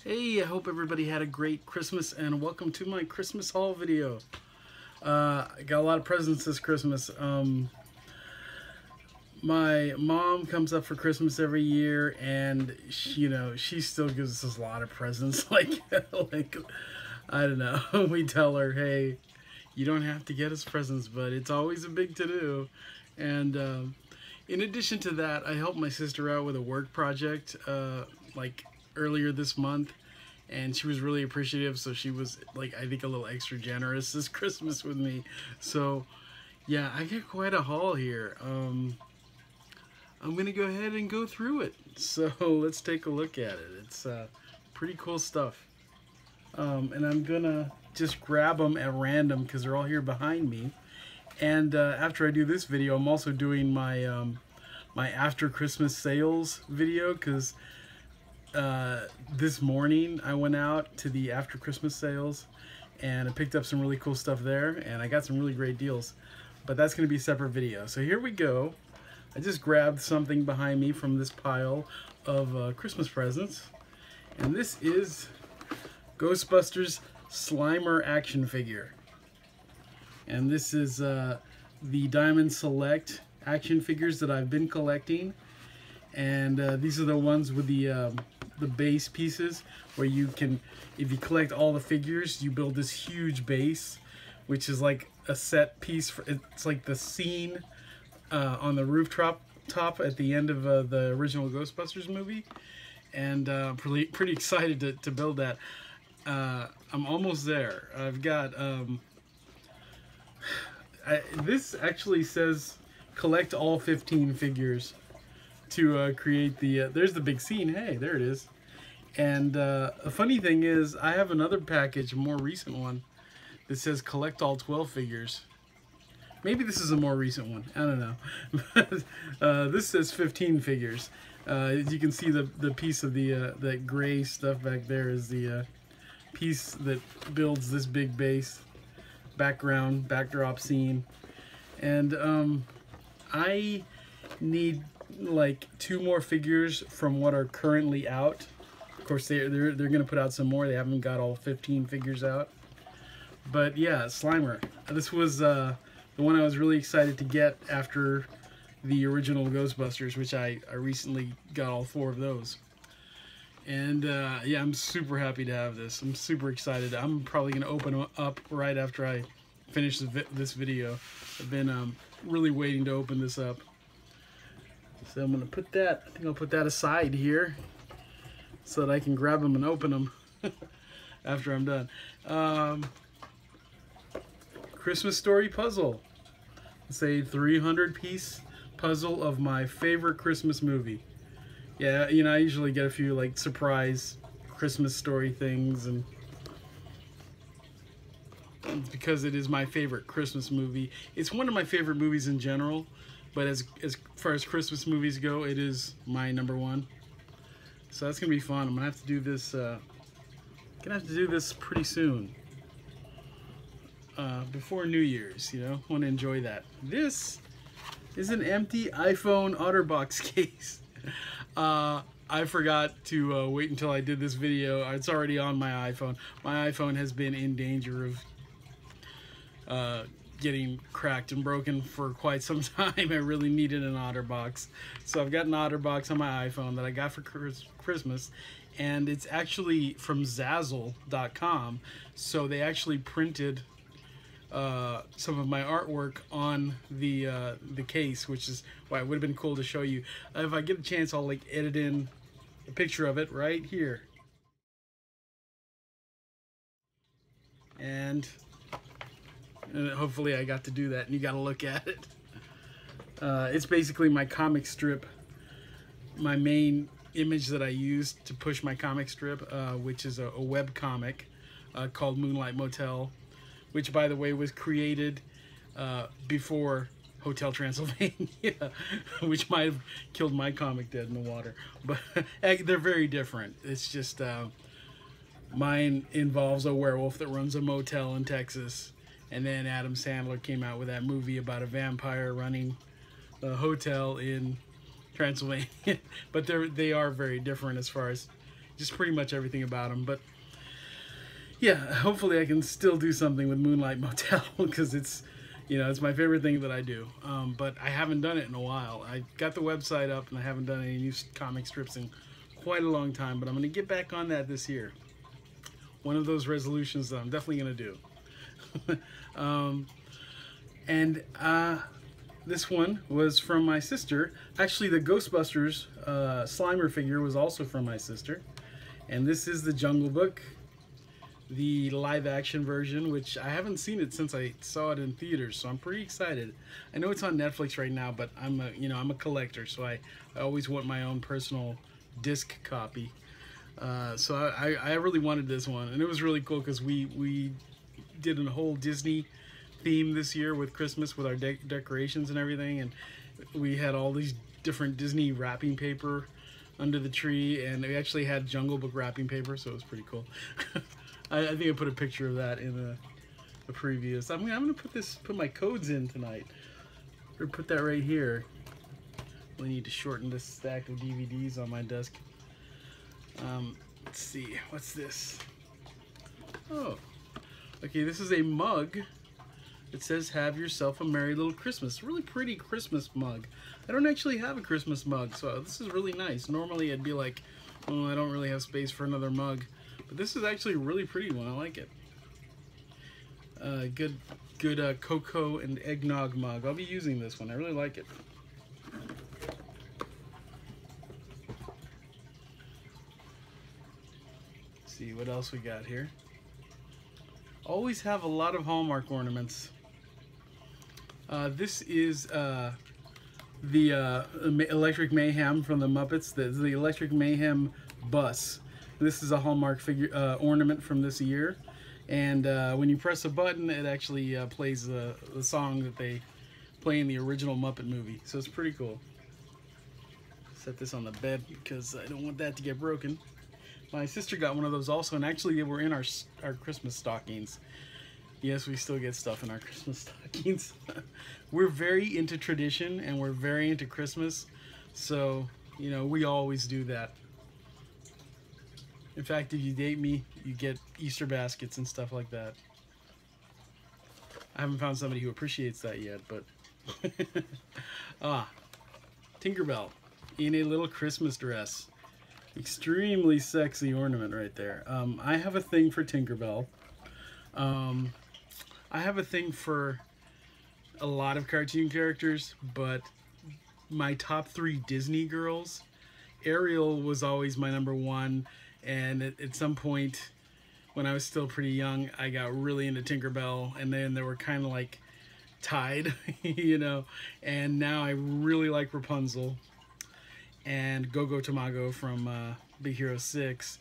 Hey, I hope everybody had a great Christmas and welcome to my Christmas haul video. I got a lot of presents this Christmas. My mom comes up for Christmas every year and she still gives us a lot of presents. like I don't know, we tell her, hey, you don't have to get us presents, but it's always a big to-do. And in addition to that, I helped my sister out with a work project like earlier this month, and she was really appreciative, so she was, like, I think a little extra generous this Christmas with me. So yeah, I got quite a haul here. I'm gonna go ahead and go through it, so let's take a look at it. It's pretty cool stuff. And I'm gonna just grab them at random because they're all here behind me. And after I do this video, I'm also doing my my after Christmas sales video, because this morning I went out to the after Christmas sales and I picked up some really cool stuff there, and I got some really great deals, but that's going to be a separate video. So here we go. I just grabbed something behind me from this pile of Christmas presents, and this is Ghostbusters Slimer action figure. And this is the Diamond Select action figures that I've been collecting, and these are the ones with the base pieces, where you can, if you collect all the figures, you build this huge base, which is like a set piece for, it's like the scene on the rooftop at the end of the original Ghostbusters movie. And pretty excited to build that. I'm almost there. I've got this actually says collect all 15 figures to create the there's the big scene. Hey, there it is. And a funny thing is, I have another package, a more recent one, that says collect all 12 figures. Maybe this is a more recent one, I don't know. This says 15 figures. As you can see, the piece of the that gray stuff back there is the piece that builds this big base backdrop scene. And I need like 2 more figures from what are currently out. Of course, they're gonna put out some more. They haven't got all 15 figures out. But yeah, Slimer. This was the one I was really excited to get after the original Ghostbusters, which I recently got all 4 of those. And yeah, I'm super happy to have this. I'm super excited. I'm probably gonna open up right after I finish this video. I've been really waiting to open this up. So I'm gonna put that, I think I'll put that aside here so that I can grab them and open them after I'm done. Christmas Story puzzle. It's a 300-piece puzzle of my favorite Christmas movie. Yeah, you know, I usually get a few like surprise Christmas Story things, and it's because it is my favorite Christmas movie. It's one of my favorite movies in general, but as far as Christmas movies go, it is my #1. So that's gonna be fun. I'm gonna have to do this. Pretty soon, before New Year's. You know, want to enjoy that. This is an empty iPhone OtterBox case. I forgot to wait until I did this video. It's already on my iPhone. My iPhone has been in danger of getting cracked and broken for quite some time. I really needed an OtterBox. So I've got an OtterBox on my iPhone that I got for Christmas. And it's actually from Zazzle.com. So they actually printed some of my artwork on the case, which is why it would have been cool to show you. If I get a chance, I'll like edit in a picture of it right here. And hopefully I got to do that and you got to look at it. It's basically my comic strip, my main image that I use to push my comic strip, which is a web comic called Moonlight Motel, which, by the way, was created before Hotel Transylvania, which might have killed my comic dead in the water. But they're very different. It's just mine involves a werewolf that runs a motel in Texas, and then Adam Sandler came out with that movie about a vampire running a hotel in Transylvania. But they are very different as far as just pretty much everything about them. But yeah, hopefully I can still do something with Moonlight Motel because it's, you know, it's my favorite thing that I do. But I haven't done it in a while. I got the website up and I haven't done any new comic strips in quite a long time, but I'm going to get back on that this year. One of those resolutions that I'm definitely going to do. This one was from my sister. Actually, the Ghostbusters Slimer figure was also from my sister. And this is the Jungle Book, the live action version, which I haven't seen it since I saw it in theaters, so I'm pretty excited. I know it's on Netflix right now, but I'm a collector, so I always want my own personal disc copy. So I really wanted this one, and it was really cool because we did a whole Disney theme this year with Christmas with our decorations and everything, and we had all these different Disney wrapping paper under the tree, and we actually had Jungle Book wrapping paper, so it was pretty cool. I think I put a picture of that in the preview. So I'm gonna put my codes in tonight, or put that right here. We need to shorten this stack of DVDs on my desk. Let's see, what's this? Oh, okay, this is a mug. It says, "Have yourself a merry little Christmas." Really pretty Christmas mug. I don't actually have a Christmas mug, so this is really nice. Normally I'd be like, oh, I don't really have space for another mug. But this is actually a really pretty one. I like it. Good cocoa and eggnog mug. I'll be using this one. I really like it. Let's see what else we got here. Always have a lot of Hallmark ornaments. This is the Electric Mayhem from the Muppets. The Electric Mayhem bus. This is a Hallmark figure ornament from this year, and when you press a button, it actually plays the song that they play in the original Muppet movie. So it's pretty cool. Set this on the bed because I don't want that to get broken. My sister got one of those also, and actually they were in our Christmas stockings. Yes, we still get stuff in our Christmas stockings. We're very into tradition, and we're very into Christmas, so you know we always do that. In fact, if you date me, you get Easter baskets and stuff like that. I haven't found somebody who appreciates that yet, but... Tinkerbell in a little Christmas dress. Extremely sexy ornament right there. I have a thing for Tinkerbell. I have a thing for a lot of cartoon characters, but my top 3 Disney girls, Ariel was always my #1. And at some point, when I was still pretty young, I got really into Tinkerbell, and then they were kind of like tied, you know. And now I really like Rapunzel and Go-Go Tamago from Big Hero 6.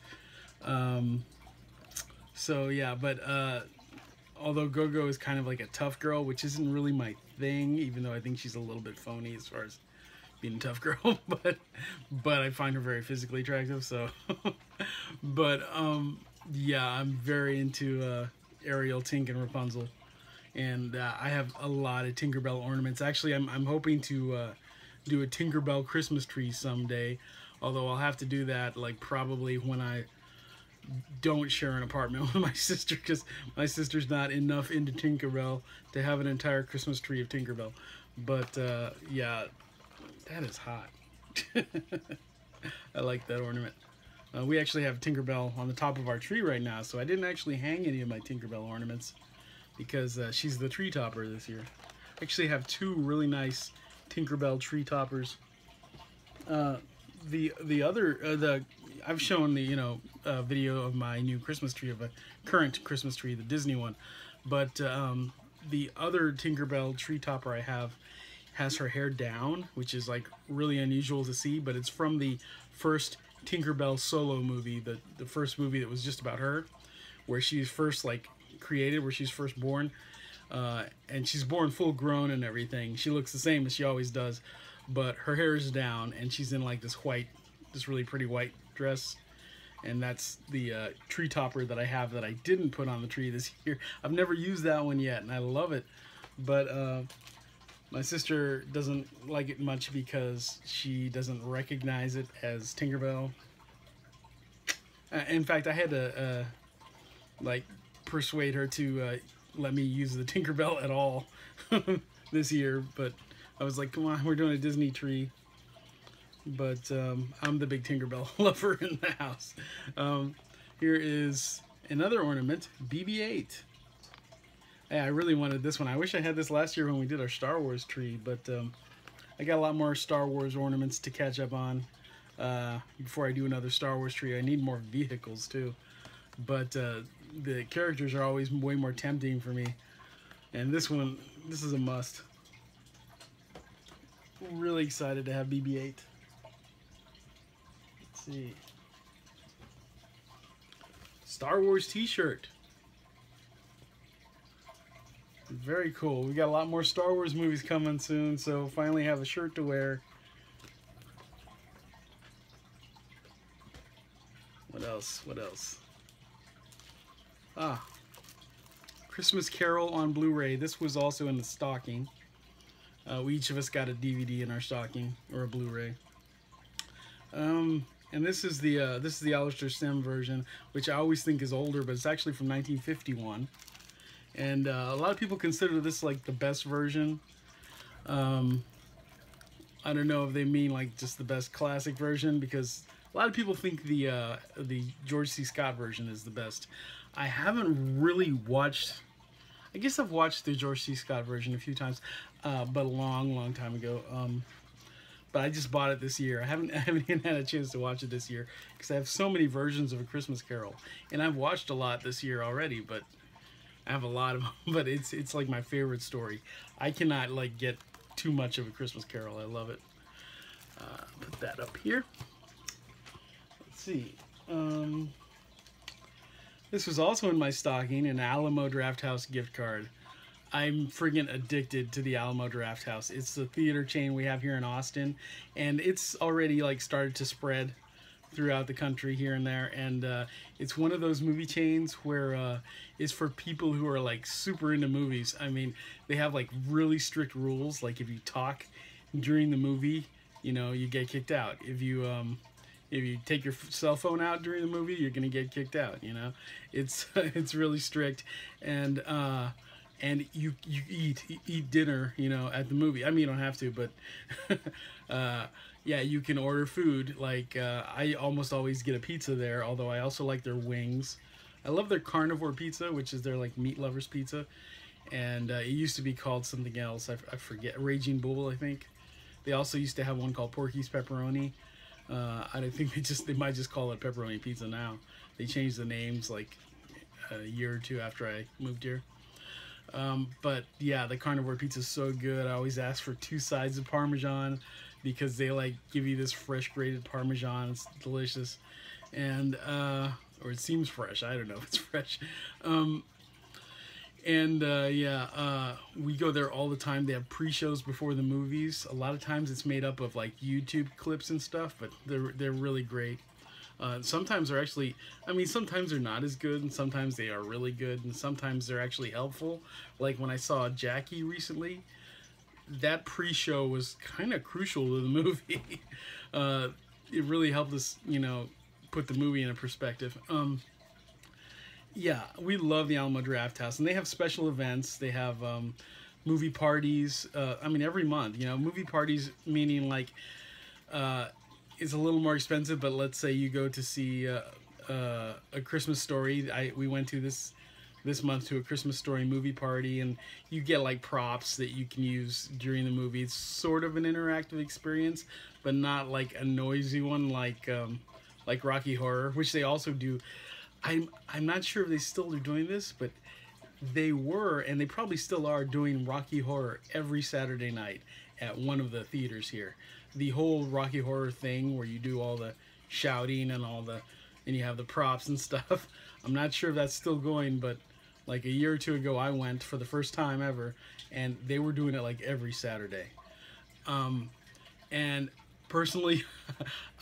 So yeah, but although Go-Go is kind of like a tough girl, which isn't really my thing, even though I think she's a little bit phony as far as being a tough girl, but I find her very physically attractive, so but yeah, I'm very into Ariel, Tink, and Rapunzel, and I have a lot of Tinkerbell ornaments. Actually, I'm hoping to do a Tinkerbell Christmas tree someday, although I'll have to do that like probably when I don't share an apartment with my sister, because my sister's not enough into Tinkerbell to have an entire Christmas tree of Tinkerbell. But yeah, that is hot. I like that ornament. We actually have Tinkerbell on the top of our tree right now, so I didn't actually hang any of my Tinkerbell ornaments because she's the tree topper this year. I actually have 2 really nice Tinkerbell tree toppers. I've shown the video of my new Christmas tree, of a current Christmas tree, the Disney one, but the other Tinkerbell tree topper I have has her hair down, which is like really unusual to see, but it's from the first Tinkerbell solo movie, the first movie that was just about her, where she's first like created, where she's first born, and she's born full grown and everything. She looks the same as she always does, but her hair is down and she's in like this really pretty white dress, and that's the tree topper that I have that I didn't put on the tree this year. I've never used that one yet, and I love it, but my sister doesn't like it much because she doesn't recognize it as Tinkerbell. In fact, I had to like persuade her to let me use the Tinkerbell at all this year, but I was like, come on, we're doing a Disney tree. But I'm the big Tinkerbell lover in the house. Here is another ornament, BB-8. Hey, I really wanted this one. I wish I had this last year when we did our Star Wars tree, but I got a lot more Star Wars ornaments to catch up on before I do another Star Wars tree. I need more vehicles too, but the characters are always way more tempting for me. And this one, this is a must. Really excited to have BB-8. Let's see. Star Wars t-shirt. Very cool. We got a lot more Star Wars movies coming soon, so finally have a shirt to wear. What else? What else? Ah, Christmas Carol on Blu-ray. This was also in the stocking. We each of us got a DVD in our stocking, or a Blu-ray. And this is the Alistair Sim version, which I always think is older, but it's actually from 1951. And a lot of people consider this like the best version. I don't know if they mean like just the best classic version, because a lot of people think the George C. Scott version is the best. I haven't really watched. I guess I've watched the George C. Scott version a few times, but a long time ago. But I just bought it this year. I haven't even had a chance to watch it this year because I have so many versions of A Christmas Carol, and I've watched a lot this year already. But I have a lot of them. But it's like my favorite story. I cannot like get too much of A Christmas Carol. I love it. Put that up here. Let's see. This was also in my stocking, an Alamo Drafthouse gift card. I'm friggin' addicted to the Alamo Drafthouse. It's the theater chain we have here in Austin, and it's already like started to spread throughout the country here and there. And it's one of those movie chains where it's for people who are like super into movies. I mean, they have like really strict rules. Like if you talk during the movie, you know, you get kicked out. If you take your cell phone out during the movie, you're gonna get kicked out. You know, it's it's really strict, and you eat dinner, you know, at the movie. I mean, you don't have to, but yeah, you can order food. Like I almost always get a pizza there, although I also like their wings. I love their carnivore pizza, which is their like meat lovers pizza, and it used to be called something else. I forget, Raging Bull, I think. They also used to have one called Porky's Pepperoni. I don't think they might just call it pepperoni pizza now. They changed the names like a year or two after I moved here. But yeah, the carnivore pizza is so good. I always ask for 2 sides of Parmesan because they like give you this fresh grated Parmesan. It's delicious, and or it seems fresh. I don't know if it's fresh. Yeah, we go there all the time. They have pre-shows before the movies. A lot of times it's made up of like YouTube clips and stuff, but they're really great. Sometimes they're actually, I mean, sometimes they're not as good, and sometimes they are really good, and sometimes they're actually helpful. Like when I saw Jackie recently, that pre-show was kind of crucial to the movie. It really helped us, you know, put the movie in a perspective. Yeah, we love the Alamo Drafthouse, and they have special events. They have movie parties. I mean, every month, you know, movie parties, meaning like it's a little more expensive, but let's say you go to see A Christmas Story. We went to this month to A Christmas Story movie party, and you get like props that you can use during the movie. It's sort of an interactive experience, but not like a noisy one like Rocky Horror, which they also do. I'm not sure if they still are doing this, but they were, and they probably still are, doing Rocky Horror every Saturday night at one of the theaters here. The whole Rocky Horror thing where you do all the shouting and and you have the props and stuff. I'm not sure if that's still going, but like a year or two ago I went for the first time ever, and they were doing it like every Saturday. And personally,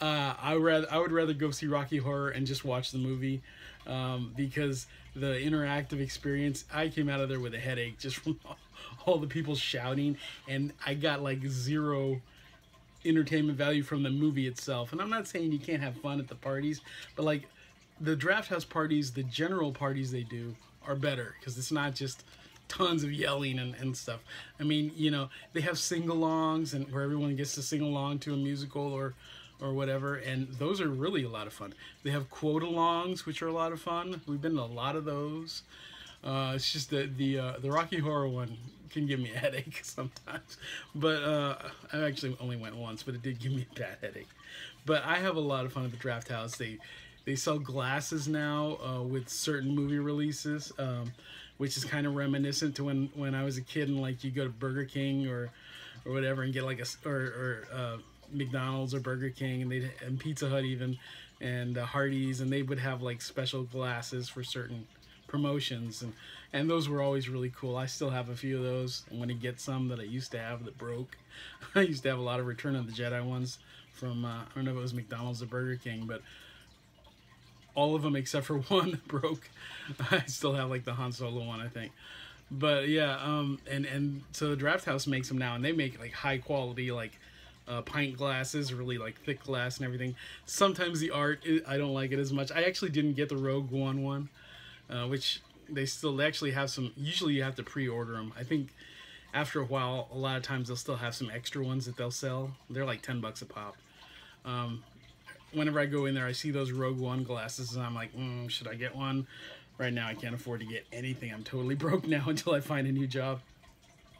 I would rather go see Rocky Horror and just watch the movie, because the interactive experience, I came out of there with a headache just from all the people shouting, and I got like zero entertainment value from the movie itself. And I'm not saying you can't have fun at the parties, but like the draft house parties, the general parties they do are better because it's not just tons of yelling and stuff. I mean, you know, they have sing-alongs and where everyone gets to sing along to a musical or whatever, and those are really a lot of fun. They have quote-alongs, which are a lot of fun. We've been to a lot of those. It's just that the Rocky Horror one can give me a headache sometimes. But I actually only went once, but it did give me a bad headache. But I have a lot of fun at the Draft House. They sell glasses now with certain movie releases, which is kind of reminiscent to when I was a kid and like you go to Burger King or whatever and get like McDonald's or Burger King and Pizza Hut even and Hardee's, and they would have like special glasses for certain promotions, and those were always really cool. I still have a few of those. I'm going to get some that I used to have that broke. I used to have a lot of Return of the Jedi ones from I don't know if it was McDonald's or Burger King, but all of them except for one broke. I still have like the Han Solo one, I think. But yeah, and so the Draft House makes them now, and they make like high quality like pint glasses, really like thick glass and everything. Sometimes the art, I don't like it as much. I actually didn't get the Rogue One one, which they actually have some. Usually you have to pre-order them. I think after a while, a lot of times they'll still have some extra ones that they'll sell. They're like $10 a pop. Whenever I go in there, I see those Rogue One glasses, and I'm like, should I get one? Right now, I can't afford to get anything. I'm totally broke now until I find a new job,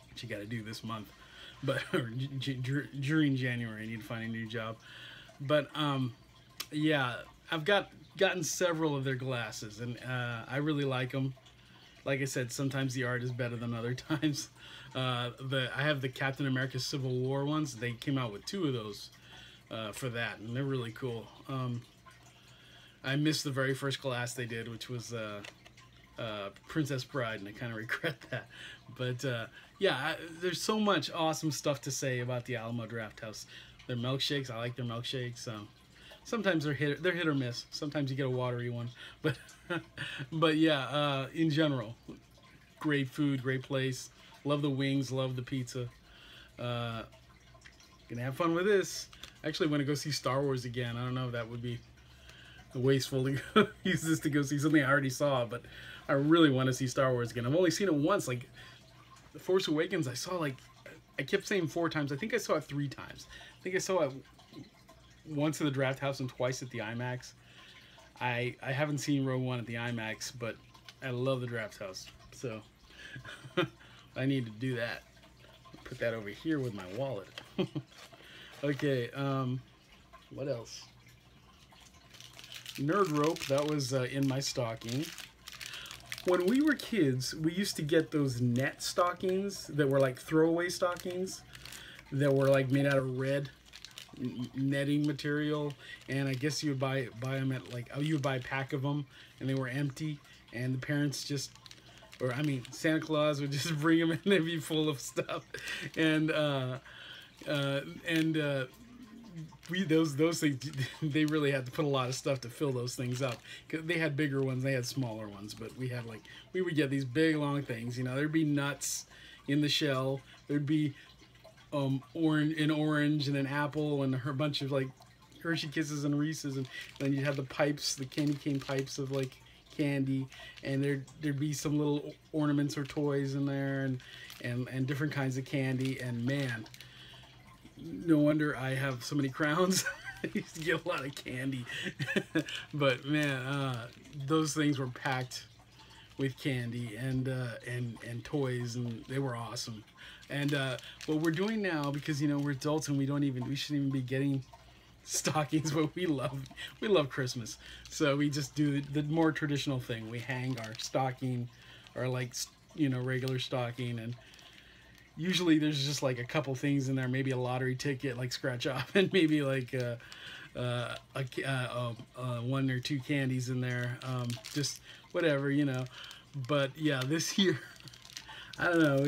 which you got to do this month. But during January, I need to find a new job. But yeah, I've gotten several of their glasses, and I really like them. Like I said, sometimes the art is better than other times. I have the Captain America Civil War ones. They came out with 2 of those for that, and they're really cool. I missed the very first glass they did, which was Princess Bride, and I kind of regret that. But yeah, there's so much awesome stuff to say about the Alamo Draft House. Their milkshakes, I like their milkshakes. Sometimes they're hit or miss. Sometimes you get a watery one, but but yeah, in general, great food, great place. Love the wings, love the pizza. Gonna have fun with this. Actually, want to go see Star Wars again. I don't know if that would be wasteful to use this to go see something I already saw, but I really want to see Star Wars again. I've only seen it once. Like The Force Awakens, I saw like, I kept saying 4 times. I think I saw it 3 times. I think I saw it once at the Draft House and twice at the IMAX. I haven't seen Rogue One at the IMAX, but I love the Draft House, so I need to do that. Put that over here with my wallet. Okay, what else? Nerd rope, that was in my stocking. When we were kids, we used to get those net stockings that were like throwaway stockings that were like made out of red netting material, and I guess you would buy them at like, you would buy a pack of them, and they were empty, and the parents just, or I mean Santa Claus would just bring them in, they'd be full of stuff, and those things, they really had to put a lot of stuff to fill those things up. 'Cause they had bigger ones, they had smaller ones, but we had like, we would get these big long things, you know. There'd be nuts in the shell, there'd be orange and an apple and a bunch of like Hershey Kisses and Reese's, and then you'd have the pipes, the candy cane pipes of like candy, and there'd be some little ornaments or toys in there, and different kinds of candy. And man, no wonder I have so many crowns. I used to get a lot of candy. But man, those things were packed with candy and toys, and they were awesome. And what we're doing now, because you know we're adults and we shouldn't even be getting stockings, but we love Christmas, so we just do the more traditional thing. We hang our stocking, or like, you know, regular stocking, and usually there's just like a couple things in there, maybe a lottery ticket like scratch off, and maybe like 1 or 2 candies in there, just whatever, you know. But yeah, this year, I don't know,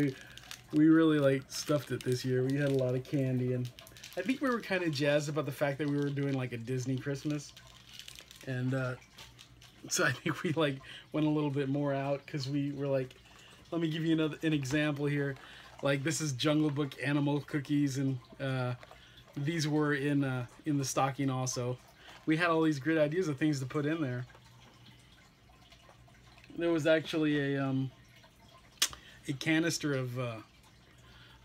we really like stuffed it this year. We had a lot of candy, and I think we were kind of jazzed about the fact that we were doing like a Disney Christmas, and so I think we like went a little bit more out, because we were like, let me give you an example here. Like, this is Jungle Book animal cookies, and these were in the stocking also. We had all these great ideas of things to put in there, there was actually a canister of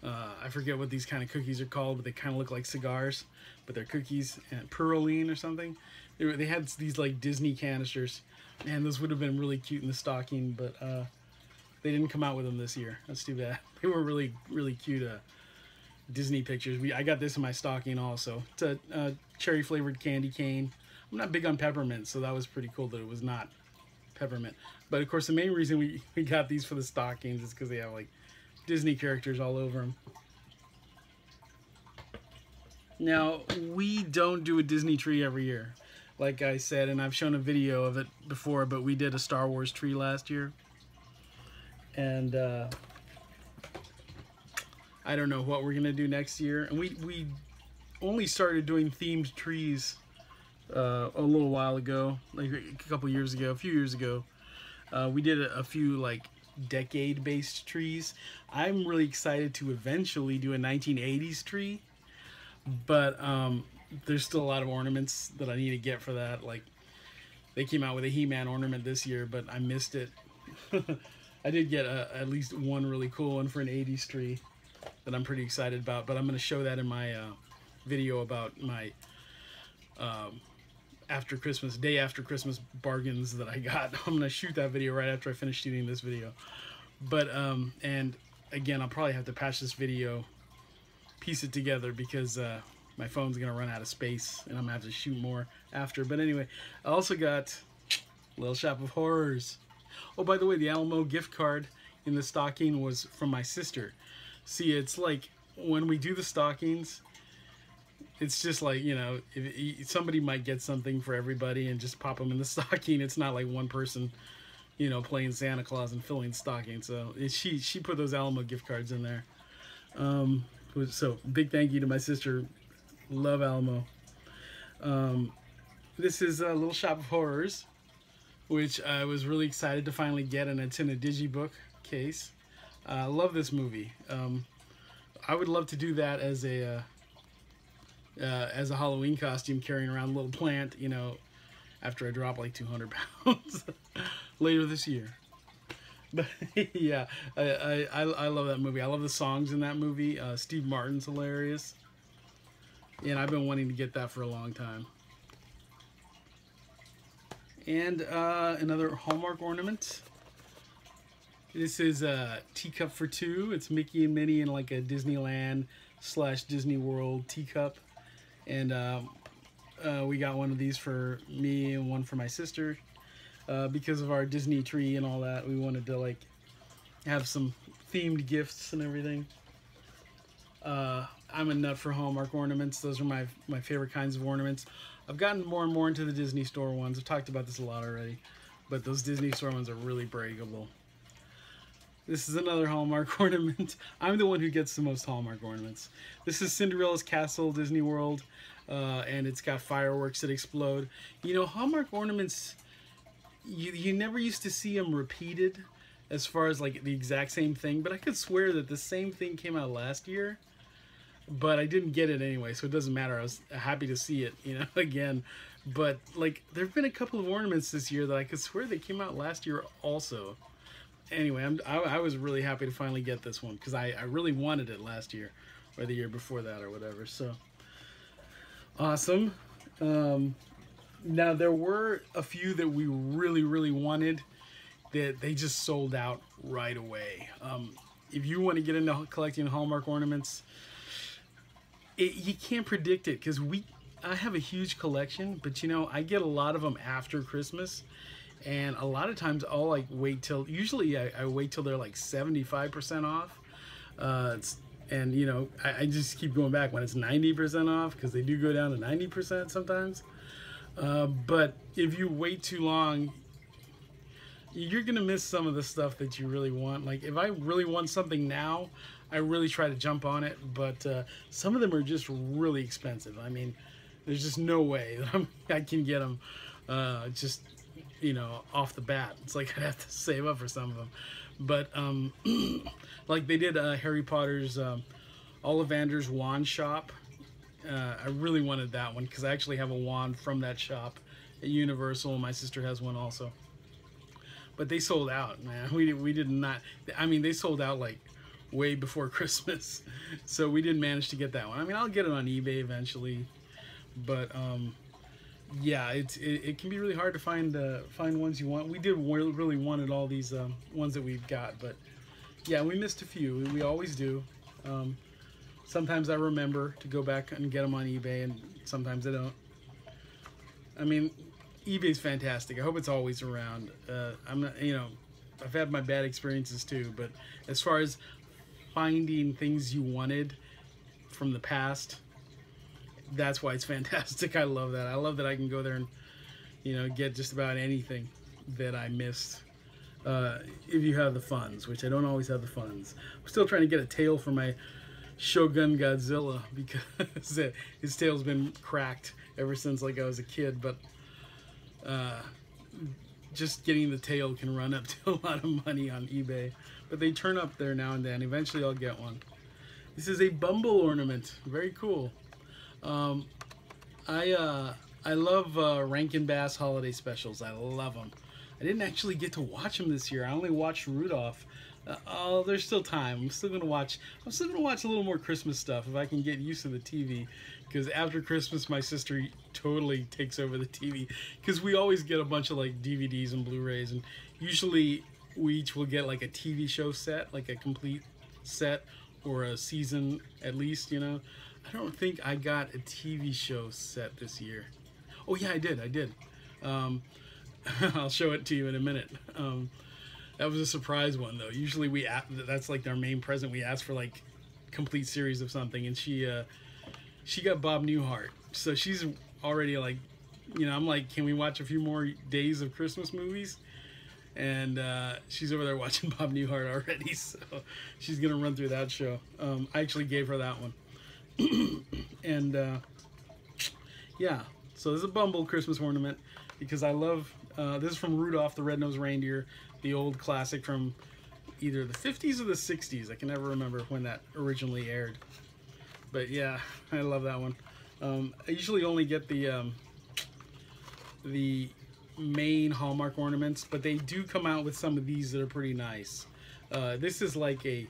I forget what these kind of cookies are called, but they kind of look like cigars, but they're cookies, and Perylene or something. They had these like Disney canisters, and those would have been really cute in the stocking, but they didn't come out with them this year. That's too bad. They were really, really cute Disney pictures. I got this in my stocking also. It's a cherry flavored candy cane. I'm not big on peppermint, so that was pretty cool that it was not peppermint. But of course, the main reason we got these for the stockings is because they have like Disney characters all over them. Now, we don't do a Disney tree every year, like I said, and I've shown a video of it before, but we did a Star Wars tree last year. And I don't know what we're going to do next year. And we only started doing themed trees a little while ago, like a couple years ago, a few years ago. We did a few like decade-based trees. I'm really excited to eventually do a 1980s tree, but there's still a lot of ornaments that I need to get for that. Like, they came out with a He-Man ornament this year, but I missed it. I did get at least one really cool one for an 80s tree that I'm pretty excited about, but I'm going to show that in my video about my day after Christmas bargains that I got. I'm going to shoot that video right after I finish shooting this video. But, and again, I'll probably have to patch this video, piece it together, because my phone's going to run out of space, and I'm going to have to shoot more after. But anyway, I also got Little Shop of Horrors. Oh, by the way, the Alamo gift card in the stocking was from my sister. See, it's like when we do the stockings, it's just like, you know, if somebody might get something for everybody and just pop them in the stocking. It's not like one person, you know, playing Santa Claus and filling the stocking. So she put those Alamo gift cards in there. So big thank you to my sister. Love Alamo. This is a Little Shop of Horrors, which I was really excited to finally get, and it's in a digibook case. I love this movie. I would love to do that as a Halloween costume, carrying around a little plant, you know, after I drop like 200 pounds later this year. But yeah, I love that movie. I love the songs in that movie. Steve Martin's hilarious, and I've been wanting to get that for a long time. And another Hallmark ornament. This is a teacup for two. It's Mickey and Minnie in like a Disneyland / Disney World teacup. And we got one of these for me and one for my sister. Because of our Disney tree and all that, we wanted to like have some themed gifts and everything. I'm a nut for Hallmark ornaments. Those are my favorite kinds of ornaments. I've gotten more and more into the Disney Store ones. I've talked about this a lot already, but those Disney Store ones are really breakable. This is another Hallmark ornament. I'm the one who gets the most Hallmark ornaments. This is Cinderella's Castle, Disney World, and it's got fireworks that explode. You know, Hallmark ornaments, you never used to see them repeated as far as like the exact same thing, but I could swear that the same thing came out last year, but I didn't get it anyway, so it doesn't matter. I was happy to see it, you know, again. But like, there have been a couple of ornaments this year that I could swear they came out last year also. Anyway, I was really happy to finally get this one, because I really wanted it last year or the year before that or whatever. So awesome. Now, there were a few that we really wanted that they just sold out right away. If you want to get into collecting Hallmark ornaments, you can't predict it, because I have a huge collection, but you know, I get a lot of them after Christmas. And a lot of times I'll like wait till, usually I wait till they're like 75% off. And you know, I just keep going back when it's 90% off, because they do go down to 90% sometimes. But if you wait too long, you're gonna miss some of the stuff that you really want. Like, if I really want something now, I really try to jump on it, but some of them are just really expensive. I mean, there's just no way that I can get them just, you know, off the bat. It's like I'd have to save up for some of them. But like they did Harry Potter's Ollivander's wand shop. I really wanted that one, because I actually have a wand from that shop at Universal. My sister has one also. but they sold out, man. We did not. I mean, they sold out like way before Christmas, so we didn't manage to get that one. I mean, I'll get it on eBay eventually, but yeah, it can be really hard to find ones you want. We did really wanted all these ones that we've got, but yeah, we missed a few. We always do. Sometimes I remember to go back and get them on eBay, and sometimes I don't. I mean, eBay's fantastic. I hope it's always around. I'm not, you know, I've had my bad experiences too, but as far as finding things you wanted from the past, that's why it's fantastic. I love that. I love that I can go there and, you know, get just about anything that I missed. If you have the funds, which I don't always have the funds. I'm still trying to get a tail for my Shogun Godzilla because his tail's been cracked ever since like I was a kid, but just getting the tail can run up to a lot of money on eBay, but they turn up there now and then. Eventually I'll get one. This is a Bumble ornament. Very cool. I love Rankin Bass holiday specials. I love them. I didn't actually get to watch them this year. I only watched Rudolph. Oh, there's still time. I'm still gonna watch a little more Christmas stuff if I can get used to the TV. Because after Christmas, my sister totally takes over the TV. Because we always get a bunch of like DVDs and Blu-rays, and usually we each will get like a TV show set, like a complete set or a season at least. You know, I don't think I got a TV show set this year. Oh yeah, I did. I'll show it to you in a minute. That was a surprise one though. Usually that's like our main present. We ask for like complete series of something, and she got Bob Newhart. So she's already like, you know, I'm like, can we watch a few more days of Christmas movies? And she's over there watching Bob Newhart already. So she's gonna run through that show. I actually gave her that one. And yeah, so this is a Bumble Christmas ornament because I love. This is from Rudolph the Red-Nosed Reindeer, the old classic from either the 50s or the 60s. I can never remember when that originally aired. But yeah, I love that one. I usually only get the main Hallmark ornaments, but they do come out with some of these that are pretty nice. This is like a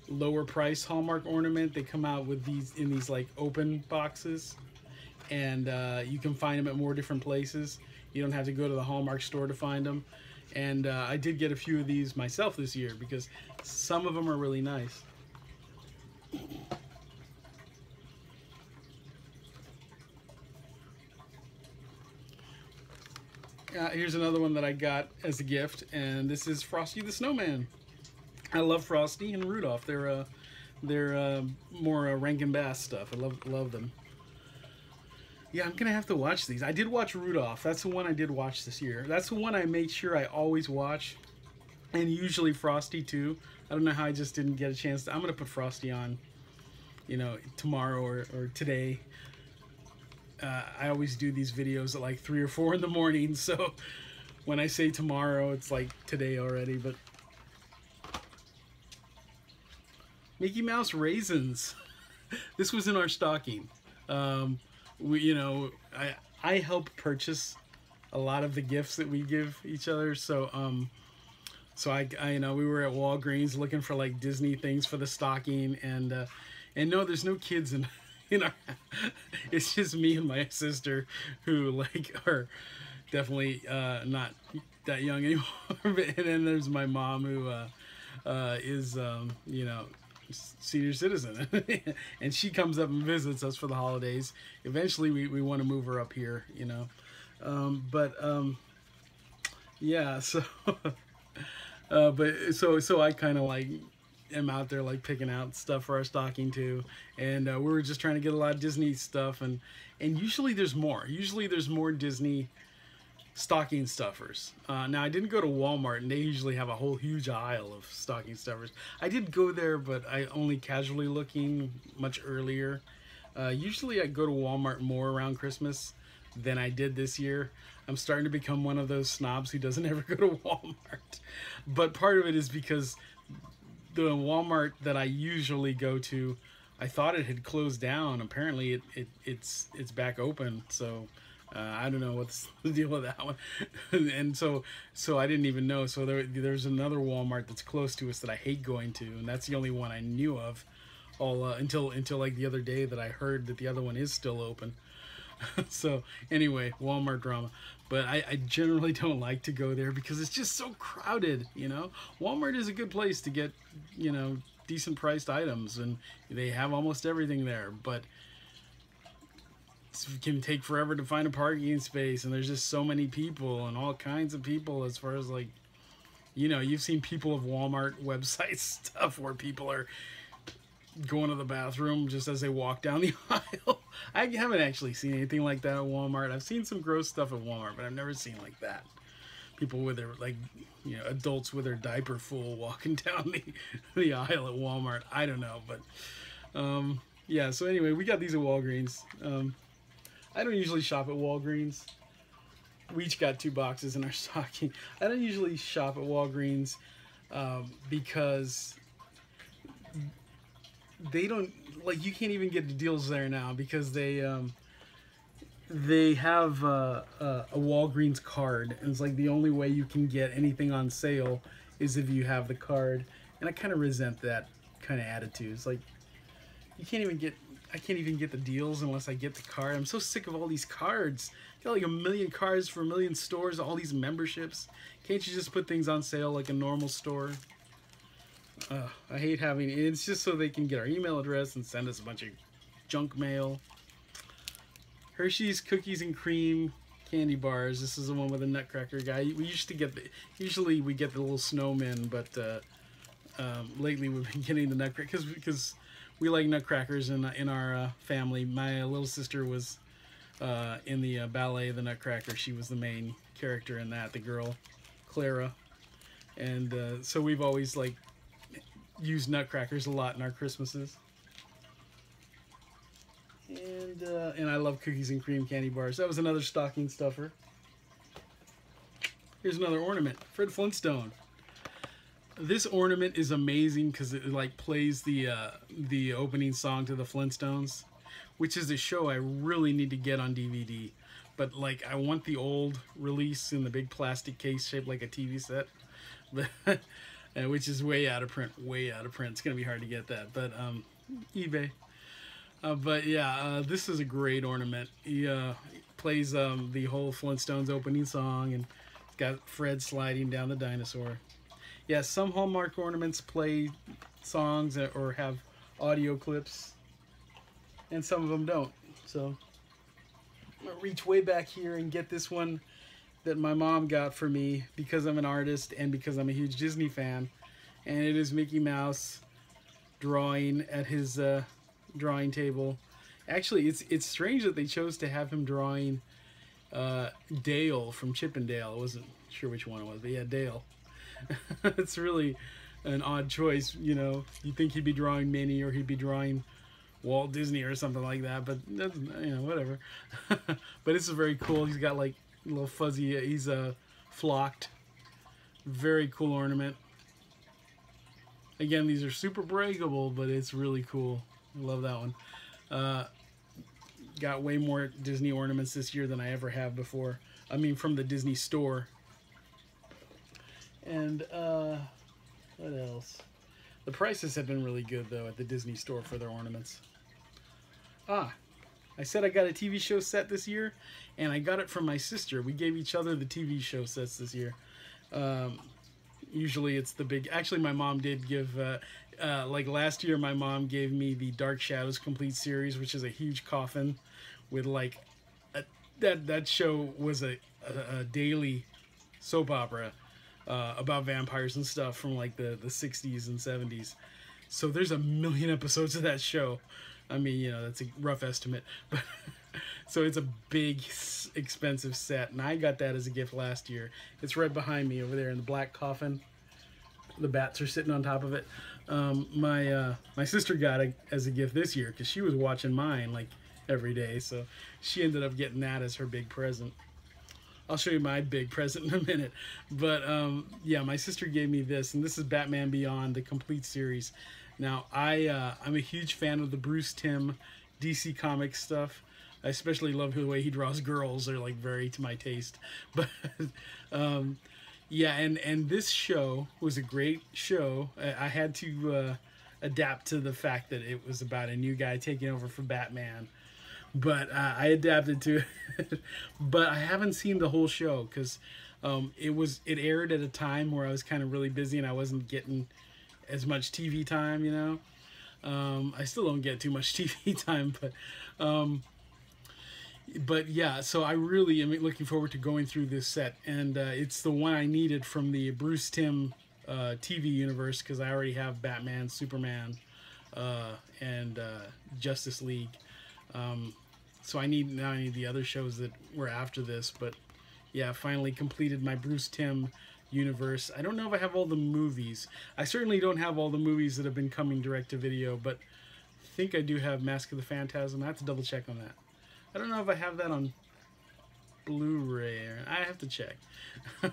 lower price Hallmark ornament. They come out with these in these like open boxes, and you can find them at more different places. You don't have to go to the Hallmark store to find them. And I did get a few of these myself this year because some of them are really nice. Here's another one that I got as a gift, and this is Frosty the Snowman. I love Frosty and Rudolph. They're more Rankin Bass stuff. I love them. Yeah, I'm gonna have to watch these. I did watch Rudolph. That's the one I did watch this year. That's the one I make sure I always watch, and usually Frosty too. I don't know how I just didn't get a chance to. I'm gonna put Frosty on, you know, tomorrow or today. I always do these videos at like 3 or 4 in the morning, so when I say tomorrow, it's like today already. But Mickey Mouse raisins. This was in our stocking. You know, I help purchase a lot of the gifts that we give each other. So I you know, we were at Walgreens looking for like Disney things for the stocking, and no, there's no kids in our. It's just me and my sister who like are definitely not that young anymore. And then there's my mom who is you know, senior citizen, and she comes up and visits us for the holidays. Eventually we want to move her up here, you know. Yeah, so so I kind of like am out there like picking out stuff for our stocking too, and we were just trying to get a lot of Disney stuff, and usually there's more Disney stocking stuffers. Now I didn't go to Walmart, and they usually have a whole huge aisle of stocking stuffers. I did go there, but I only casually looking much earlier. Usually I go to Walmart more around Christmas than I did this year. I'm starting to become one of those snobs who doesn't ever go to Walmart. But part of it is because the Walmart that I usually go to, I thought it had closed down. Apparently it's back open, so I don't know what's the deal with that one. And so I didn't even know. So there's another Walmart that's close to us that I hate going to, and that's the only one I knew of. All until like the other day that I heard that the other one is still open. So anyway, Walmart drama. But I generally don't like to go there because it's just so crowded. You know, Walmart is a good place to get, you know, decent priced items, and they have almost everything there. But it can take forever to find a parking space, and there's just so many people and all kinds of people. As far as like, you know, you've seen people of Walmart website stuff where people are going to the bathroom just as they walk down the aisle. I haven't actually seen anything like that at Walmart. I've seen some gross stuff at Walmart, but I've never seen like that. People with their, like, you know, adults with their diaper full walking down the aisle at Walmart. I don't know, but yeah. So anyway, we got these at Walgreens. I don't usually shop at Walgreens. We each got 2 boxes in our stocking. I don't usually shop at Walgreens because they don't, like, you can't even get the deals there now because they have a Walgreens card, and it's like the only way you can get anything on sale is if you have the card. And I kind of resent that kind of attitude. It's like, I can't even get the deals unless I get the card. I'm so sick of all these cards. Got like 1 million cards for 1 million stores, all these memberships. Can't you just put things on sale like a normal store? I hate having it. It's just so they can get our email address and send us a bunch of junk mail. Hershey's Cookies and Cream candy bars. This is the one with the Nutcracker guy. We used to get usually we get the little snowmen, but lately we've been getting the Nutcracker because we like Nutcrackers in our family. My little sister was in the ballet The Nutcracker. She was the main character in that, the girl Clara, and so we've always like used Nutcrackers a lot in our Christmases. And I love Cookies and Cream candy bars. That was another stocking stuffer. Here's another ornament, Fred Flintstone. This ornament is amazing because it like plays the opening song to the Flintstones, which is a show I really need to get on DVD. But like, I want the old release in the big plastic case shaped like a TV set, but which is way out of print. Way out of print. It's gonna be hard to get that, but eBay. But yeah, this is a great ornament. He plays the whole Flintstones opening song, and it's got Fred sliding down the dinosaur. Yeah, some Hallmark ornaments play songs or have audio clips, and some of them don't. So I'm gonna reach way back here and get this one that my mom got for me because I'm an artist and because I'm a huge Disney fan, and it is Mickey Mouse drawing at his drawing table. Actually, it's strange that they chose to have him drawing Dale from Chip and Dale. I wasn't sure which one it was, but yeah, Dale. It's really an odd choice, you know. You'd think he'd be drawing Minnie or he'd be drawing Walt Disney or something like that, but that's, you know, whatever. But it's very cool. He's got like a little fuzzy, he's flocked. Very cool ornament. Again, these are super breakable, but it's really cool. I love that one. Got way more Disney ornaments this year than I ever have before. I mean, from the Disney store. And what else? The prices have been really good, though, at the Disney store for their ornaments. I said I got a TV show set this year, and I got it from my sister. We gave each other the TV show sets this year. Usually it's the big... Actually, my mom did give... like last year, my mom gave me the Dark Shadows Complete Series, which is a huge coffin with like... that show was a daily soap opera about vampires and stuff from like the 60s and 70s. So there's 1 million episodes of that show. I mean, you know, that's a rough estimate. But so it's a big, expensive set. And I got that as a gift last year. It's right behind me over there in the black coffin. The bats are sitting on top of it. My sister got it as a gift this year because she was watching mine like every day. So she ended up getting that as her big present. I'll show you my big present in a minute. But yeah, my sister gave me this, and this is Batman Beyond, the complete series. Now, I'm a huge fan of the Bruce Timm DC Comics stuff. I especially love the way he draws girls. They're like very to my taste. But yeah, and this show was a great show. I had to adapt to the fact that it was about a new guy taking over for Batman. But I adapted to it. But I haven't seen the whole show because it aired at a time where I was kind of really busy and I wasn't getting as much TV time, you know. I still don't get too much TV time, but yeah, so I really am looking forward to going through this set, and it's the one I needed from the Bruce Timm TV universe because I already have Batman, Superman, and Justice League. So I need the other shows that were after this, but yeah, finally completed my Bruce Timm universe. I don't know if I have all the movies. I certainly don't have all the movies that have been coming direct to video, but I think I do have Mask of the Phantasm. I have to double check on that. I don't know if I have that on Blu-ray. I have to check. And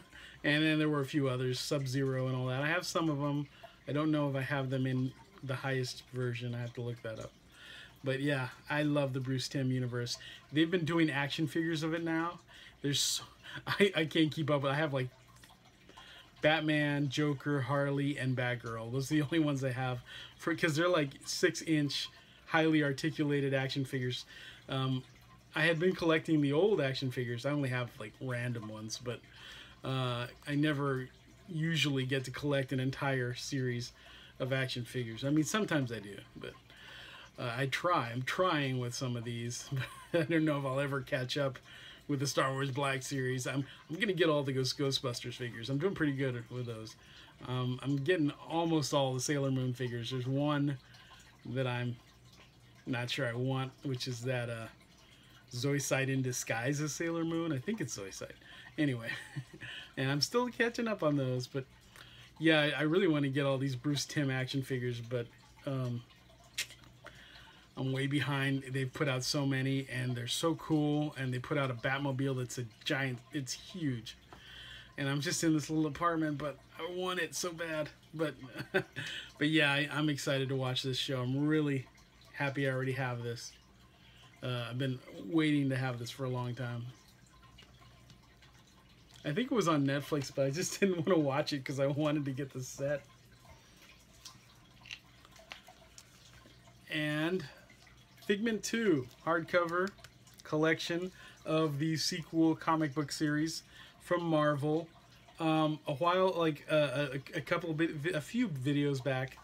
then there were a few others, Sub-Zero and all that. I have some of them. I don't know if I have them in the highest version. I have to look that up. But yeah, I love the Bruce Timm universe. They've been doing action figures of it now. I can't keep up. I have like Batman, Joker, Harley, and Batgirl. Those are the only ones I have because they're like 6-inch, highly articulated action figures. I had been collecting the old action figures. I only have like random ones, but I never usually get to collect an entire series of action figures. I mean, sometimes I do, but I try. I'm trying with some of these. I don't know if I'll ever catch up with the Star Wars Black series. I'm gonna get all the Ghostbusters figures. I'm doing pretty good with those. I'm getting almost all the Sailor Moon figures. There's one that I'm not sure I want, which is that Zoisite in disguise as Sailor Moon. I think it's Zoisite. Anyway, and I'm still catching up on those. But yeah, I really want to get all these Bruce Timm action figures, but I'm way behind. They've put out so many, and they're so cool. And they put out a Batmobile that's a giant. It's huge. And I'm just in this little apartment, but I want it so bad. But yeah, I'm excited to watch this show. I'm really happy I already have this. I've been waiting to have this for a long time. I think it was on Netflix, but I just didn't want to watch it because I wanted to get the set. And Figment 2 hardcover collection of the sequel comic book series from Marvel. A few videos back,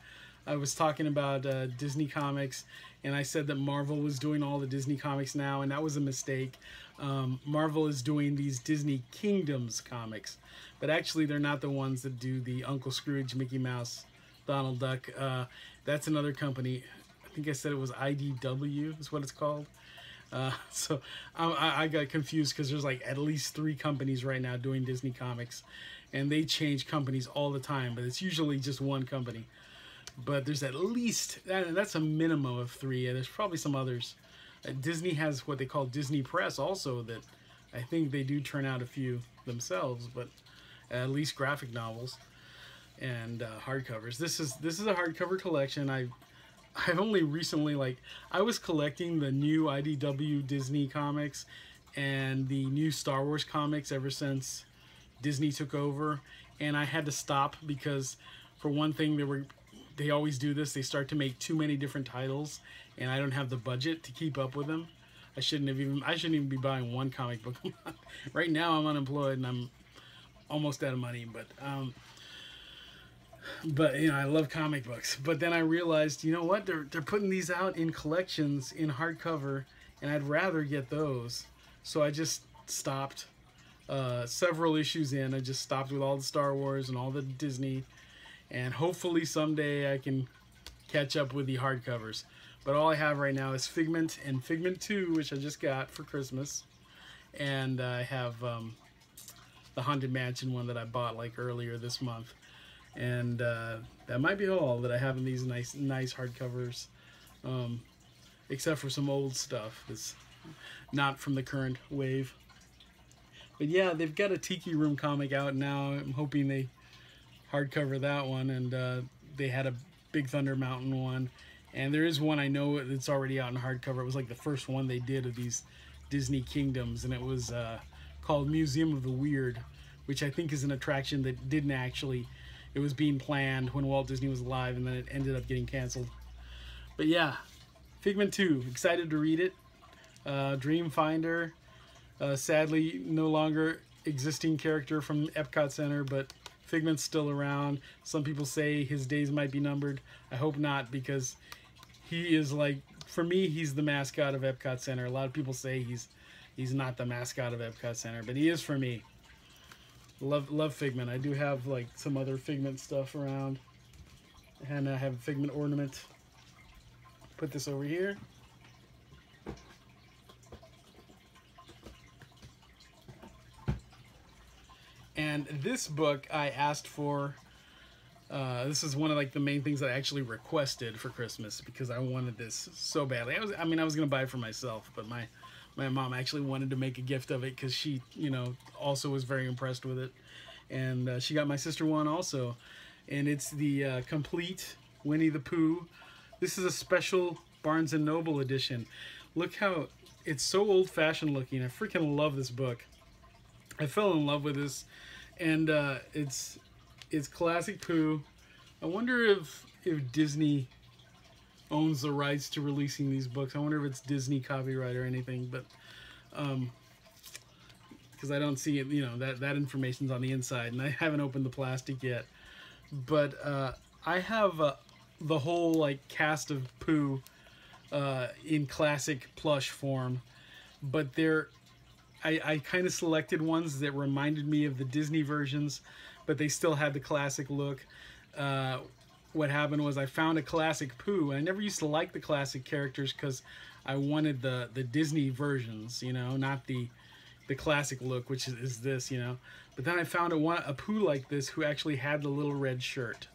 I was talking about Disney Comics, and I said that Marvel was doing all the Disney Comics now, and that was a mistake. Marvel is doing these Disney Kingdoms comics, but actually they're not the ones that do the Uncle Scrooge, Mickey Mouse, Donald Duck. That's another company. I think I said it was IDW is what it's called. So I got confused because there's like at least 3 companies right now doing Disney Comics, and they change companies all the time, but it's usually just one company. But there's at least, that's a minimum of 3, and there's probably some others. Disney has what they call Disney Press also, that I think they do turn out a few themselves, but at least graphic novels and hardcovers. This is a hardcover collection. I've only recently, I was collecting the new IDW Disney comics and the new Star Wars comics ever since Disney took over, and I had to stop because, for one thing, they always do this. They start to make too many different titles, and I don't have the budget to keep up with them. I shouldn't even be buying one comic book a month. Right now I'm unemployed and I'm almost out of money, but you know, I love comic books. But then I realized, you know what? They're putting these out in collections in hardcover, and I'd rather get those. So I just stopped. Several issues in, I just stopped with all the Star Wars and all the Disney, and hopefully someday I can catch up with the hardcovers. But all I have right now is Figment and Figment 2, which I just got for Christmas, and I have the Haunted Mansion one that I bought earlier this month. And that might be all that I have in these nice hardcovers, except for some old stuff that's not from the current wave. But yeah, they've got a Tiki Room comic out now. I'm hoping they hardcover that one. And they had a Big Thunder Mountain one. And there is one I know that's already out in hardcover. It was like the first one they did of these Disney Kingdoms, and it was called Museum of the Weird, which I think is an attraction that didn't actually, it was being planned when Walt Disney was alive, and then it ended up getting canceled. But yeah, Figment 2, excited to read it. Dreamfinder, sadly no longer existing character from Epcot Center, but Figment's still around. Some people say his days might be numbered. I hope not, because he is like, for me, he's the mascot of Epcot Center. A lot of people say he's not the mascot of Epcot Center, but he is for me. Love Figment. I do have like some other Figment stuff around, and I have a Figment ornament. Put this over here. And this book I asked for. This is one of like the main things that I actually requested for Christmas, because I wanted this so badly. I mean, I was gonna buy it for myself, but my mom actually wanted to make a gift of it, because she, you know, also was very impressed with it, and she got my sister one also. And it's the complete Winnie the Pooh. This is a special Barnes & Noble edition. Look how it's so old-fashioned looking. I freaking love this book. I fell in love with this, and it's classic Pooh. I wonder if Disney owns the rights to releasing these books. I wonder if it's Disney copyright or anything, but because I don't see it, you know, that information's on the inside, and I haven't opened the plastic yet. But I have the whole like cast of Pooh in classic plush form, but I kind of selected ones that reminded me of the Disney versions, but they still had the classic look. What happened was I found a classic Pooh, and I never used to like the classic characters because I wanted the Disney versions, you know, not the classic look, which is this, you know. But then I found a Pooh like this who actually had the little red shirt.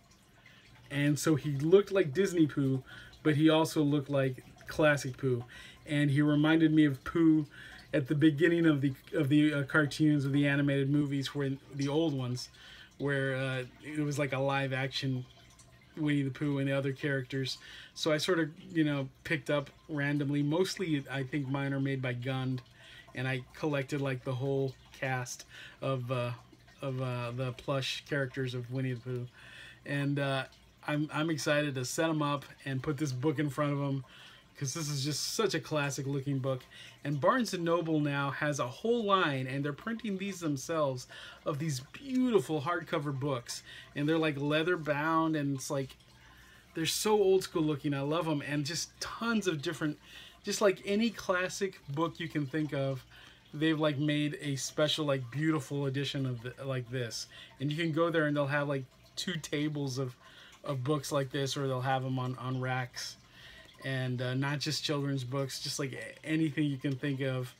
And so he looked like Disney Pooh, but he also looked like classic Pooh. And he reminded me of Pooh at the beginning of the cartoons, of the animated movies, where the old ones, where it was like a live action Winnie the Pooh and the other characters. So I sort of, you know, picked up randomly. Mostly I think mine are made by Gund, and I collected like the whole cast of the plush characters of Winnie the Pooh. And I'm excited to set them up and put this book in front of them, because this is just such a classic looking book. And Barnes & Noble now has a whole line, and they're printing these themselves, of these beautiful hardcover books. And they're like leather bound, and it's like, they're so old school looking. I love them. And just tons of different, just like any classic book you can think of, they've like made a special like beautiful edition of like this. And you can go there and they'll have like 2 tables of books like this, or they'll have them on racks. And not just children's books, just like anything you can think of.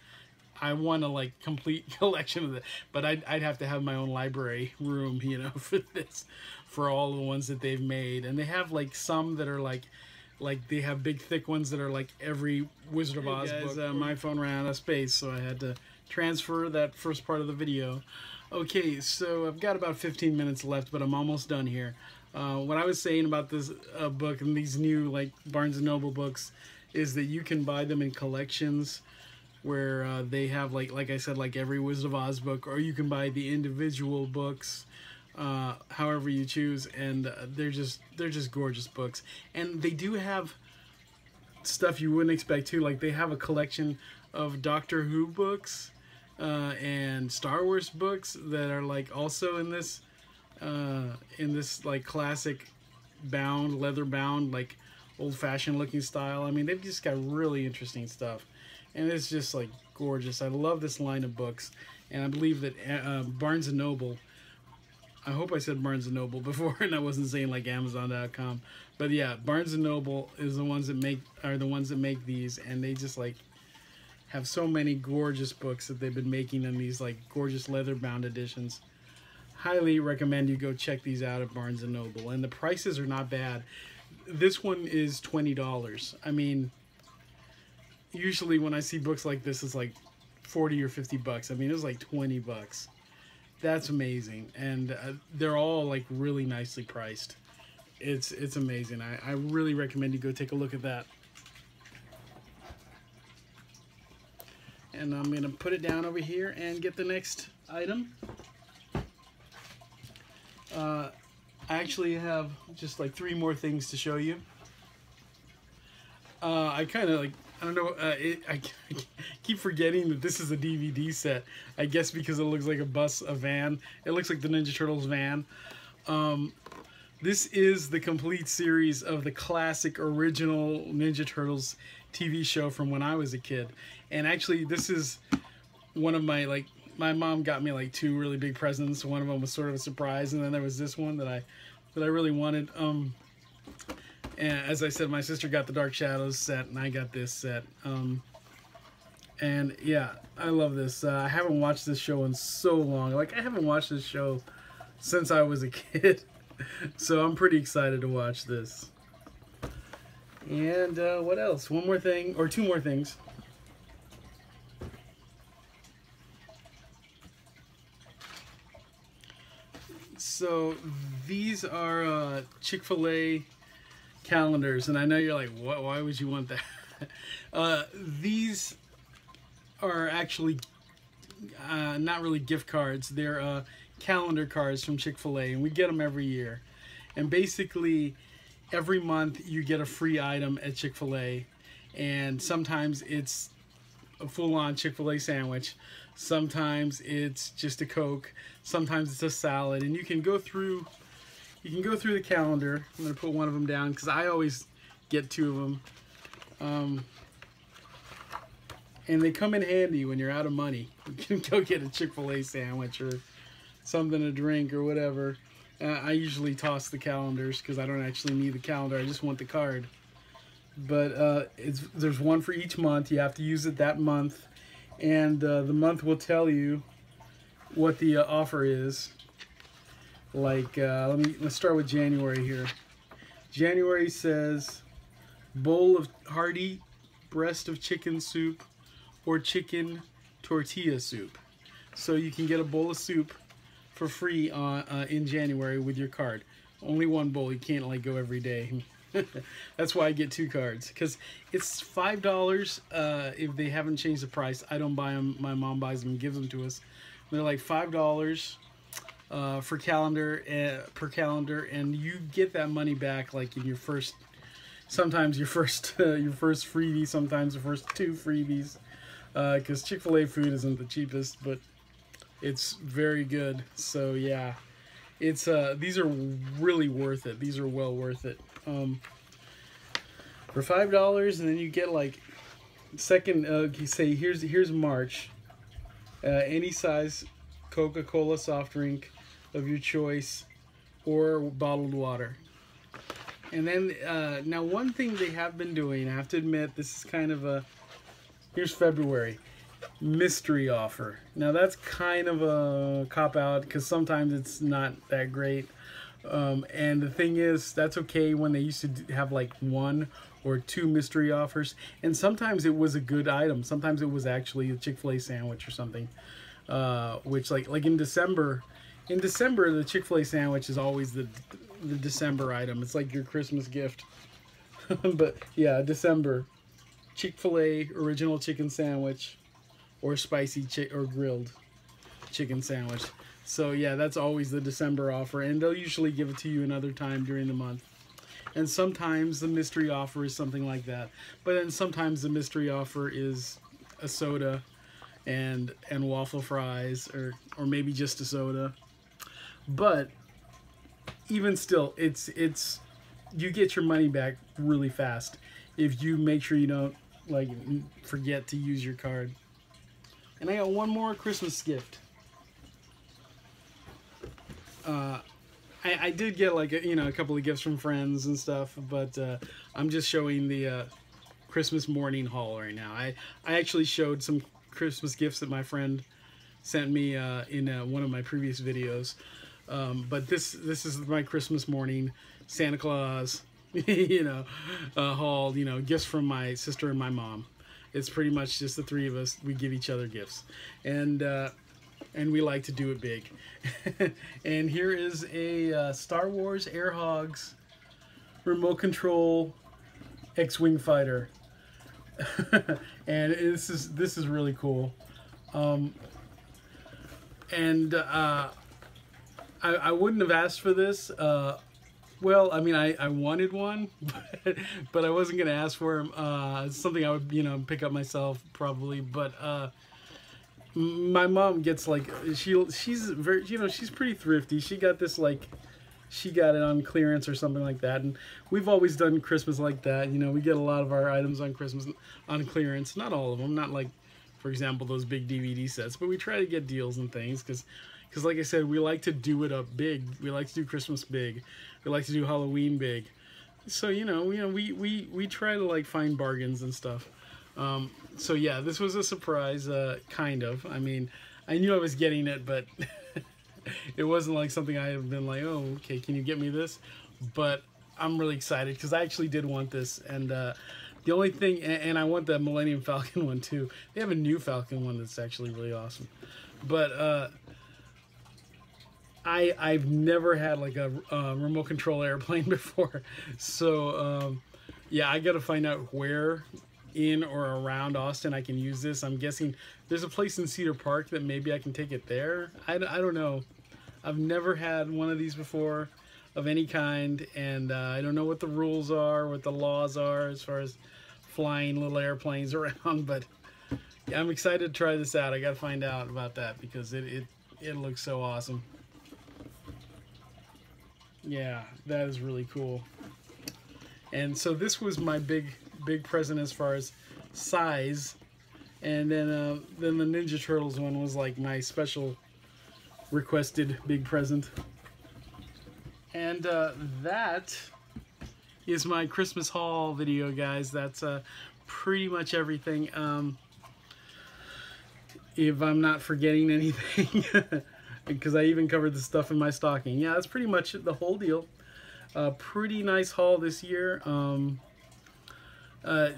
I want a like complete collection of it, but I'd have to have my own library room, you know, for this, for all the ones that they've made. And they have like some that are like they have big thick ones that are like every Wizard of Oz book. My phone ran out of space, so I had to transfer that first part of the video. Okay, so I've got about 15 minutes left, but I'm almost done here. What I was saying about this book and these new like Barnes & Noble books is that you can buy them in collections where they have like I said, like every Wizard of Oz book, or you can buy the individual books, however you choose, and they're just gorgeous books. And they do have stuff you wouldn't expect too. Like they have a collection of Doctor Who books and Star Wars books that are like also in this like classic bound, leather bound, like old-fashioned looking style. I mean, they've just got really interesting stuff, and it's just like gorgeous. I love this line of books, and I believe that Barnes & Noble, I hope I said Barnes & Noble before and I wasn't saying like Amazon.com, but yeah, Barnes & Noble is the ones that make these, and they just like have so many gorgeous books that they've been making in these like gorgeous leather bound editions. Highly recommend you go check these out at Barnes & Noble, and the prices are not bad. This one is $20. I mean, usually when I see books like this, it's like 40 or 50 bucks. I mean, it was like 20 bucks. That's amazing. And they're all like really nicely priced. It's amazing. I really recommend you go take a look at that. And I'm going to put it down over here and get the next item. I actually have just like 3 more things to show you. I kind of like, I don't know, I keep forgetting that this is a DVD set. I guess because it looks like a van. It looks like the Ninja Turtles van. This is the complete series of the classic original Ninja Turtles TV show from when I was a kid. And actually, this is one of my, like, my mom got me like 2 really big presents. One of them was sort of a surprise, and then there was this one that I really wanted. And as I said, my sister got the Dark Shadows set, and I got this set. And yeah, I love this. I haven't watched this show in so long. Like, I haven't watched this show since I was a kid. So I'm pretty excited to watch this. And what else? One more thing, or 2 more things. So these are Chick-fil-A calendars, and I know you're like, what? Why would you want that? These are actually not really gift cards. They're calendar cards from Chick-fil-A, and we get them every year. And basically, every month you get a free item at Chick-fil-A, and sometimes it's a full-on Chick-fil-A sandwich. Sometimes it's just a Coke. Sometimes it's a salad, and you can go through the calendar. I'm gonna put one of them down because I always get 2 of them. And they come in handy when you're out of money. You can go get a Chick-fil-A sandwich or something to drink or whatever. I usually toss the calendars because I don't actually need the calendar. I just want the card. But there's one for each month. You have to use it that month. And the month will tell you what the offer is. Like, let's start with January here. January says, bowl of hearty breast of chicken soup or chicken tortilla soup. So you can get a bowl of soup for free in January with your card. Only one bowl. You can't like go every day. That's why I get 2 cards, because it's $5 if they haven't changed the price. I don't buy them. My mom buys them and gives them to us. They're like $5 per calendar, and you get that money back like in your first, sometimes your first freebie, sometimes the first 2 freebies, because Chick-fil-A food isn't the cheapest, but it's very good. So yeah, it's these are really worth it. These are well worth it. For $5, and then you get like second. Say here's March. Any size Coca-Cola soft drink of your choice, or bottled water. And then now one thing they have been doing, I have to admit, this is kind of a, here's February, mystery offer. Now that's kind of a cop-out because sometimes it's not that great. And the thing is, that's okay when they used to have like 1 or 2 mystery offers, and sometimes it was a good item. Sometimes it was actually a Chick-fil-A sandwich or something, which like in December, the Chick-fil-A sandwich is always the December item. It's like your Christmas gift. But yeah, December, Chick-fil-A original chicken sandwich or spicy or grilled chicken sandwich. So yeah, that's always the December offer, and they'll usually give it to you another time during the month. And sometimes the mystery offer is something like that. But then sometimes the mystery offer is a soda and waffle fries, or maybe just a soda. But even still, it's you get your money back really fast if you make sure you don't like forget to use your card. And I got one more Christmas gift. I did get like a couple of gifts from friends and stuff, but I'm just showing the Christmas morning haul right now. I actually showed some Christmas gifts that my friend sent me in one of my previous videos, but this is my Christmas morning Santa Claus haul. Gifts from my sister and my mom. It's pretty much just the 3 of us. We give each other gifts, and we like to do it big. And here is a Star Wars Air Hogs remote control X-wing fighter, and this is really cool. And I wouldn't have asked for this. Well, I mean, I wanted one, but I wasn't gonna ask for him. It's something I would, you know, pick up myself probably. But my mom gets like she's very, you know, she's pretty thrifty. She got this like, she got it on clearance or something like that. And we've always done Christmas like that. You know, we get a lot of our items on Christmas on clearance. Not all of them. Not like, for example, those big DVD sets. But we try to get deals and things because like I said, we like to do it up big. We like to do Christmas big. We like to do Halloween big. So, you know, we try to like find bargains and stuff. So yeah, this was a surprise, kind of. I mean, I knew I was getting it, but it wasn't like something I have been like, oh, okay, can you get me this? But I'm really excited because I actually did want this. And the only thing, and I want the Millennium Falcon one too. They have a new Falcon one that's actually really awesome. But I've never had like a remote control airplane before. So yeah, I got to find out where in or around Austin I can use this. I'm guessing there's a place in Cedar Park that maybe I can take it there. I don't know. I've never had one of these before of any kind, and I don't know what the rules are, what the laws are as far as flying little airplanes around, but yeah, I'm excited to try this out. I got to find out about that because it looks so awesome. Yeah, that is really cool. And so this was my big present as far as size, and then the Ninja Turtles one was like my special requested big present. And that is my Christmas haul video, guys. That's pretty much everything. If I'm not forgetting anything, because I even covered the stuff in my stocking. Yeah, that's pretty much the whole deal. Pretty nice haul this year.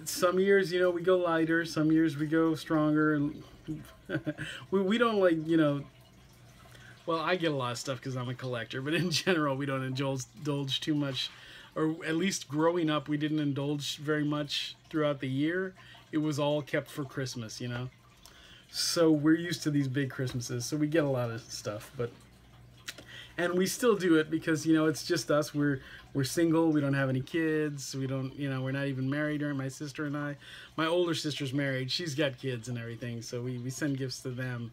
Some years, you know, we go lighter. Some years we go stronger. we don't like, you know, well, I get a lot of stuff because I'm a collector, but in general, we don't indulge too much. Or at least growing up, we didn't indulge very much throughout the year. It was all kept for Christmas, you know. So we're used to these big Christmases, so we get a lot of stuff, and we still do it because, you know, it's just us. We're single. We don't have any kids. We don't, you know, we're not even married. Or my sister and I. My older sister's married. She's got kids and everything, so we send gifts to them.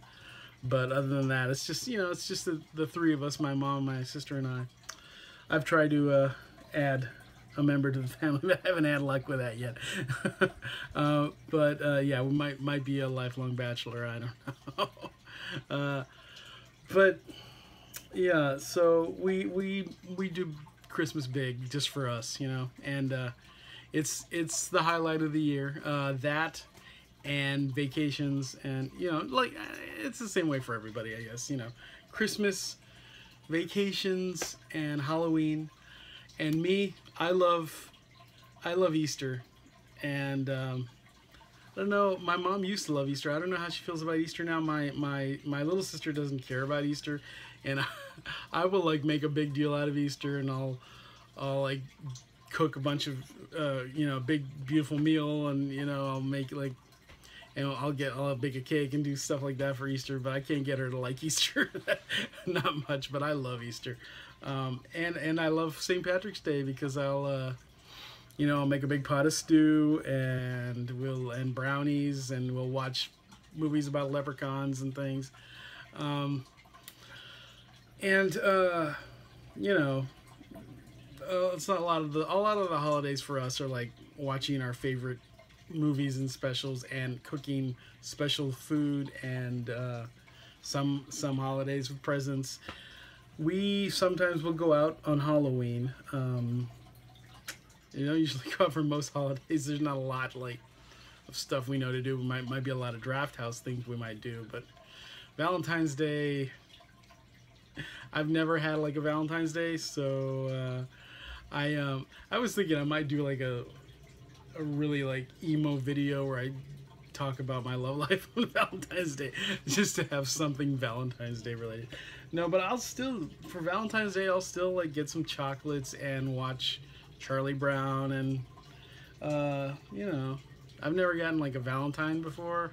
But other than that, it's just, you know, it's just the three of us, my mom, my sister, and I. I've tried to add a member to the family, but I haven't had luck with that yet. But yeah, we might be a lifelong bachelor. I don't know. But yeah, so we do Christmas big just for us, you know, and it's the highlight of the year. That and vacations, and, you know, like, it's the same way for everybody, I guess, you know, Christmas, vacations, and Halloween. And me, I love Easter, and I don't know, my mom used to love Easter. I don't know how she feels about Easter now. My little sister doesn't care about Easter, and I will like make a big deal out of Easter, and I'll like cook a bunch of you know, big beautiful meal, and, you know, I'll make like, and I'll bake a cake and do stuff like that for Easter, but I can't get her to like Easter. Not much, but I love Easter. And I love St. Patrick's Day because I'll you know, I'll make a big pot of stew, and brownies, and we'll watch movies about leprechauns and things. You know, it's not a lot of the holidays for us are like watching our favorite movies and specials and cooking special food, and some holidays with presents. We sometimes will go out on Halloween. You know, usually go out for most holidays. There's not a lot like of stuff we know to do. Might be a lot of draft house things we might do, but Valentine's Day, I've never had like a Valentine's Day, so I was thinking I might do like a really like emo video where I talk about my love life on Valentine's Day, just to have something Valentine's Day related. No, but I'll still, for Valentine's Day, I'll still like get some chocolates and watch Charlie Brown, and you know, I've never gotten like a Valentine before.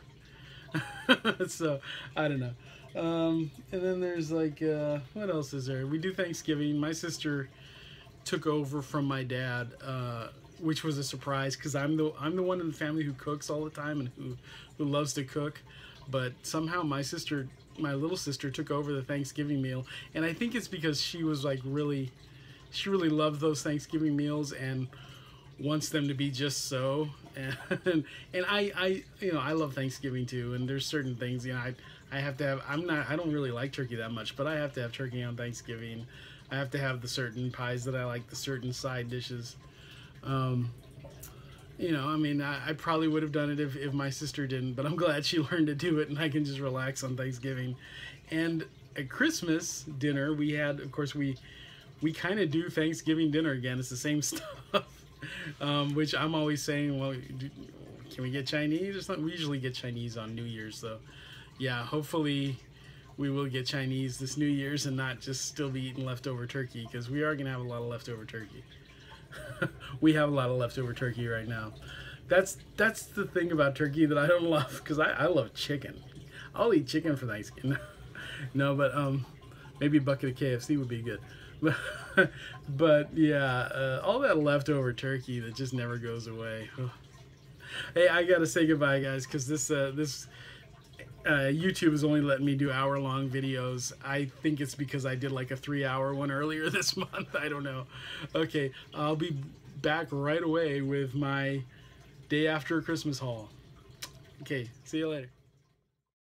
So I don't know. And then there's like what else is there? We do Thanksgiving. My sister took over from my dad, which was a surprise because I'm the one in the family who cooks all the time and who loves to cook. But somehow my little sister took over the Thanksgiving meal, and I think it's because she was like she really loved those Thanksgiving meals and wants them to be just so. And I you know, I love Thanksgiving too, and there's certain things, you know, I have to have. I don't really like turkey that much, but I have to have turkey on Thanksgiving. I have to have the certain pies that I like, the certain side dishes. You know, I mean, I probably would have done it if my sister didn't, but I'm glad she learned to do it, and I can just relax on Thanksgiving. And at Christmas dinner, we had, of course, we kind of do Thanksgiving dinner again. It's the same stuff, which I'm always saying, well, can we get Chinese or something? We usually get Chinese on New Year's, though. Yeah, hopefully we will get Chinese this New Year's and not just still be eating leftover turkey, because we are going to have a lot of leftover turkey. We have a lot of leftover turkey right now. That's the thing about turkey that I don't love, because I love chicken. I'll eat chicken for Thanksgiving. No, but maybe a bucket of KFC would be good. But yeah, all that leftover turkey that just never goes away. Hey, I gotta say goodbye, guys, because this YouTube is only letting me do hour-long videos. I think it's because I did like a 3-hour one earlier this month. I don't know. Okay, I'll be back right away with my day after Christmas haul. Okay, see you later.